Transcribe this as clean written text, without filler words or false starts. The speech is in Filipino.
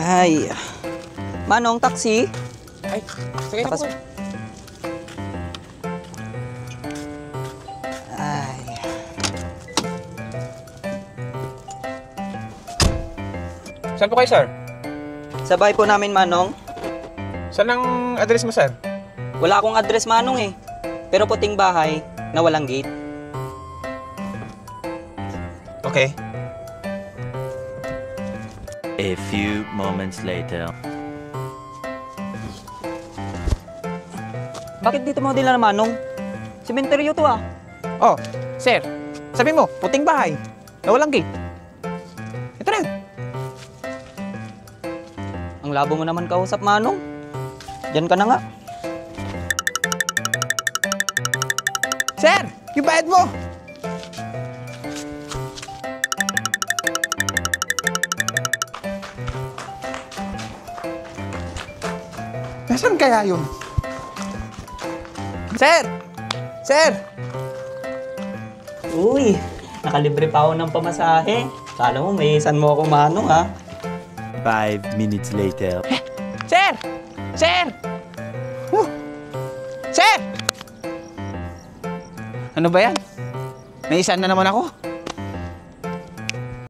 Ay. Manong, taxi. Ay, sige na po. Ay. Saan po kayo, sir? Sa bahay po namin, Manong. Saan ang address mo, sir? Wala akong address, Manong eh. Pero puting bahay na walang gate. Okay. A few moments later. Bakit dito mo nila na, Manong? Sementeryo to ah. Oh, sir. Sabi mo, puting bahay. Na walang gate. Ito na yun. Ang labo mo naman kausap, Manong. Diyan ka na nga. Sir, yung bayad mo. Nasaan kaya yun? Sir! Sir! Uy, nakalibre pa ako ng pamasahe. Kala mo, may isan mo ako, Manong ha. 5 minutes later. Sir! Sir! Sir! Ano ba yan? May isa na naman ako.